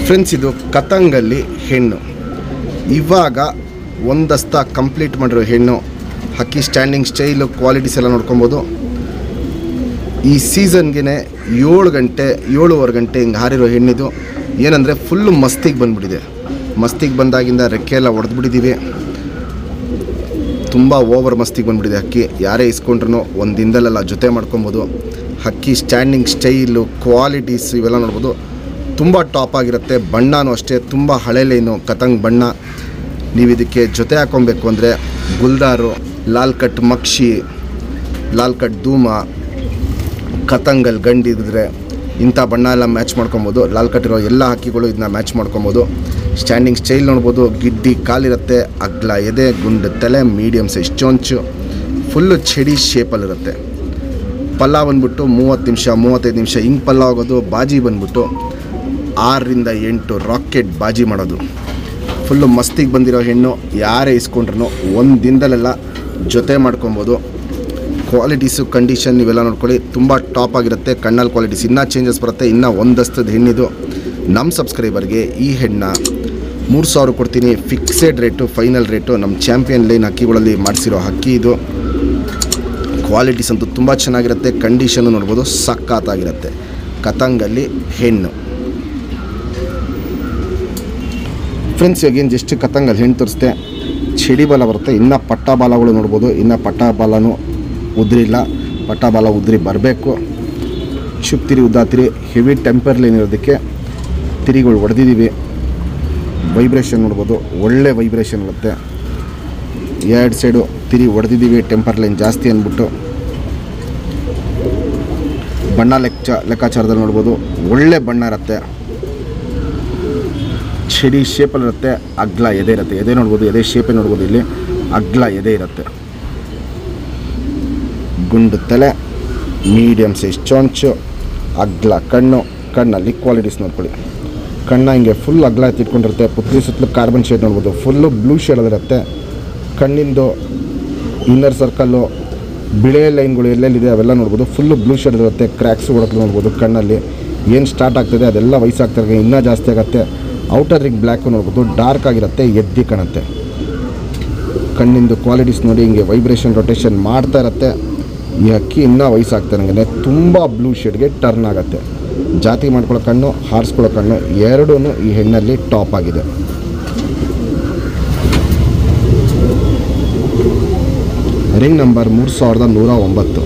Friends, ಇದು ಕತಂಗಲ್ಲಿ ಹೆಣ್ಣು. ಇವಾಗ ಒಂದಸ್ತ ಕಂಪ್ಲೀಟ್ ಮಾಡಿರೋ ಹೆಣ್ಣು. ಹಕ್ಕಿ ಸ್ಟ್ಯಾಂಡಿಂಗ್ ಸ್ಟೈಲು ಕ್ವಾಲಿಟೀಸ್ ಎಲ್ಲ ನೋಡ್ಕೊಬೋದು. ಈ ಸೀಸನ್ಗೆ 7-7:30 ಗಂಟೆ ಹಿಂಗೆ ಹಾರಿರೋ ಹೆಣ್ಣಿದು. ಏನಂದರೆ ಫುಲ್ಲು ಮಸ್ತಿಗೆ ಬಂದುಬಿಟ್ಟಿದೆ. ಮಸ್ತಿಗೆ ಬಂದಾಗಿಂದ ರೆಕ್ಕೆ ಎಲ್ಲ ಹೊಡೆದ್ಬಿಟ್ಟಿದ್ದೀವಿ. ತುಂಬ ಓವರ್ ಮಸ್ತಿಗೆ ಬಂದುಬಿಟ್ಟಿದೆ ಹಕ್ಕಿ. ಯಾರೇ ಇಸ್ಕೊಂಡ್ರೂ ಒಂದು ದಿನದಲ್ಲೆಲ್ಲ ಜೊತೆ ಮಾಡ್ಕೊಬೋದು. ಹಕ್ಕಿ ಸ್ಟ್ಯಾಂಡಿಂಗ್ ಸ್ಟೈಲು ಕ್ವಾಲಿಟೀಸ್ ಇವೆಲ್ಲ ನೋಡ್ಬೋದು. ತುಂಬ ಟಾಪ್ ಆಗಿರುತ್ತೆ. ಬಣ್ಣನೂ ಅಷ್ಟೇ ತುಂಬ ಹಳೆ ಲೈನು ಕತಂಗ್ ಬಣ್ಣ. ನೀವು ಇದಕ್ಕೆ ಜೊತೆ ಹಾಕ್ಕೊಬೇಕು ಅಂದರೆ ಗುಲ್ದಾರು, ಲಾಲ್ ಕಟ್ ಮಕ್ಷಿ, ಲಾಲ್ ಕಟ್ ಧೂಮ, ಕತಂಗಲ್ಲಿ ಗಂಡಿದ್ರೆ ಇಂಥ ಬಣ್ಣ ಎಲ್ಲ ಮ್ಯಾಚ್ ಮಾಡ್ಕೊಬೋದು. ಲಾಲ್ ಕಟ್ಟಿರೋ ಎಲ್ಲ ಹಕ್ಕಿಗಳು ಇದನ್ನ ಮ್ಯಾಚ್ ಮಾಡ್ಕೊಬೋದು. ಸ್ಟ್ಯಾಂಡಿಂಗ್ ಸ್ಟೈಲ್ ನೋಡ್ಬೋದು. ಗಿಡ್ಡಿ ಕಾಲಿರುತ್ತೆ, ಅಗ್ಲ ಎದೆ, ಗುಂಡು ತಲೆ, ಮೀಡಿಯಮ್ ಸೈಜ್ ಚೊಂಚು, ಫುಲ್ಲು ಚಡಿ ಶೇಪಲ್ಲಿರುತ್ತೆ. ಪಲ್ಲ ಬಂದ್ಬಿಟ್ಟು 30 ನಿಮಿಷ 35 ನಿಮಿಷ ಹಿಂಗೆ ಪಲ್ಲ ಹೋಗೋದು. ಬಾಜಿ ಬಂದ್ಬಿಟ್ಟು 6-8 ರಾಕೆಟ್ ಬಾಜಿ ಮಾಡೋದು. ಫುಲ್ಲು ಮಸ್ತಿಗೆ ಬಂದಿರೋ ಹೆಣ್ಣು. ಯಾರೇ ಇಸ್ಕೊಂಡ್ರೂ ಒಂದು ದಿನದಲ್ಲೆಲ್ಲ ಜೊತೆ ಮಾಡ್ಕೊಬೋದು. ಕ್ವಾಲಿಟೀಸು ಕಂಡೀಷನ್ ಇವೆಲ್ಲ ನೋಡ್ಕೊಳ್ಳಿ. ತುಂಬ ಟಾಪ್ ಆಗಿರುತ್ತೆ. ಕಣ್ಣಲ್ಲಿ ಕ್ವಾಲಿಟೀಸ್ ಇನ್ನೂ ಚೇಂಜಸ್ ಬರುತ್ತೆ. ಇನ್ನೂ ಒಂದಸ್ತದ ಹೆಣ್ಣಿದು. ನಮ್ಮ ಸಬ್ಸ್ಕ್ರೈಬರ್ಗೆ ಈ ಹೆಣ್ಣು 3000 ಕೊಡ್ತೀನಿ. Fixed rate, final rate. ನಮ್ಮ ಚಾಂಪಿಯನ್ ಲೈನ್ ಹಕ್ಕಿಗಳಲ್ಲಿ ಮಾಡಿಸಿರೋ ಹಕ್ಕಿ ಇದು. ಕ್ವಾಲಿಟೀಸ್ ಅಂತೂ ತುಂಬ ಚೆನ್ನಾಗಿರುತ್ತೆ. ಕಂಡೀಷನ್ನು ನೋಡ್ಬೋದು, ಸಖತ್ತಾಗಿರುತ್ತೆ. ಕತಂಗಲ್ಲಿ ಹೆಣ್ಣು. ಫ್ರೆಂಡ್ಸ್, ಇವಾಗೇನು ಜಸ್ಟ್ ಕತಂಗಲ್ಲಿ ಹೆಣ್ಣು ತೋರಿಸ್ತೆ. ಚಡಿ ಬಾಲ ಬರುತ್ತೆ. ಇನ್ನು ಪಟ್ಟ ಬಾಲಗಳು ನೋಡ್ಬೋದು. ಇನ್ನು ಪಟ್ಟ ಬಾಲನೂ ಉದ್ರಿಲ್ಲ. ಪಟ್ಟ ಬಾಲ ಉದ್ರಿ ಬರಬೇಕು. ಶುಪ್ ತಿರಿ ಉದ್ದಾತಿರಿ ಹೆವಿ ಟೆಂಪರ್ ಲೈನ್ ಇರೋದಕ್ಕೆ ತಿರಿಗಳು ಹೊಡೆದಿದ್ದೀವಿ. ವೈಬ್ರೇಷನ್ ನೋಡ್ಬೋದು, ಒಳ್ಳೆ ವೈಬ್ರೇಷನ್ ಇರುತ್ತೆ. 2 ಸೈಡು ತಿರಿ ಹೊಡೆದಿದ್ದೀವಿ. ಟೆಂಪರ್ ಲೈನ್ ಜಾಸ್ತಿ ಅಂದ್ಬಿಟ್ಟು ಬಣ್ಣ ಲೆಕ್ಕಾಚಾರದಲ್ಲಿ ನೋಡ್ಬೋದು. ಒಳ್ಳೆ ಬಣ್ಣ ಇರುತ್ತೆ. ಚಡಿ ಶೇಪಲ್ಲಿರುತ್ತೆ. ಅಗ್ಲ ಎದೆ ಇರುತ್ತೆ. ಎದೆ ನೋಡ್ಬೋದು, ಎದೆ ಶೇಪೇ ನೋಡ್ಬೋದು. ಇಲ್ಲಿ ಅಗ್ಲ ಎದೆ ಇರುತ್ತೆ. ಗುಂಡು ತಲೆ, ಮೀಡಿಯಮ್ ಸೈಜ್ ಚೊಂಚು, ಅಗ್ಲ ಕಣ್ಣು. ಕಣ್ಣಲ್ಲಿ ಕ್ವಾಲಿಟೀಸ್ ನೋಡ್ಕೊಳ್ಳಿ. ಕಣ್ಣ ಹಿಂಗೆ ಫುಲ್ ಅಗ್ಲ ಎತ್ತಿಟ್ಕೊಂಡಿರುತ್ತೆ. ಪುತ್ಲಿ ಸುತ್ತಲೂ ಕಾರ್ಬನ್ ಶೇಡ್ ನೋಡ್ಬೋದು. ಫುಲ್ಲು ಬ್ಲೂ ಶೇಡಲ್ಲಿರುತ್ತೆ. ಕಣ್ಣಿಂದು ಇನ್ನರ್ ಸರ್ಕಲ್ಲು, ಬಿಳೆ ಲೈನ್ಗಳು ಎಲ್ಲೆಲ್ಲಿದೆ ಅವೆಲ್ಲ ನೋಡ್ಬೋದು. ಫುಲ್ಲು ಬ್ಲೂ ಶೇಡ್ ಇರುತ್ತೆ. ಕ್ರ್ಯಾಕ್ಸ್ ಹೊಡೋಕ್ಕೆ ನೋಡ್ಬೋದು. ಕಣ್ಣಲ್ಲಿ ಏನು ಸ್ಟಾರ್ಟ್ ಆಗ್ತದೆ ಅದೆಲ್ಲ ವಯಸ್ಸಾಗ್ತಾರೆ ಇನ್ನೂ ಜಾಸ್ತಿ ಆಗುತ್ತೆ. ಔಟರ್ ರಿಂಗ್ ಬ್ಲ್ಯಾಕು ನೋಡ್ಬೋದು. ಡಾರ್ಕ್ ಆಗಿರುತ್ತೆ. ಎದ್ದಿ ಕಾಣುತ್ತೆ. ಕಣ್ಣಿಂದು ಕ್ವಾಲಿಟೀಸ್ ನೋಡಿ. ಹಿಂಗೆ ವೈಬ್ರೇಷನ್ ರೊಟೇಷನ್ ಮಾಡ್ತಾ ಇರುತ್ತೆ. ಈ ಹಕ್ಕಿ ಇನ್ನೂ ವಯಸ್ಸಾಗ್ತಾರೆ ನನಗೆ. ತುಂಬ ಬ್ಲೂ ಶೇಡ್ಗೆ ಟರ್ನ್ ಆಗುತ್ತೆ. ಜಾತಿ ಮಾಡ್ಕೊಳ್ಳೋ ಕಣ್ಣು, ಹಾರಿಸ್ಕೊಳ್ಳೋ ಕಣ್ಣು ಎರಡೂ ಈ ಹೆಣ್ಣಲ್ಲಿ ಟಾಪ್ ಆಗಿದೆ. Ring number 3109.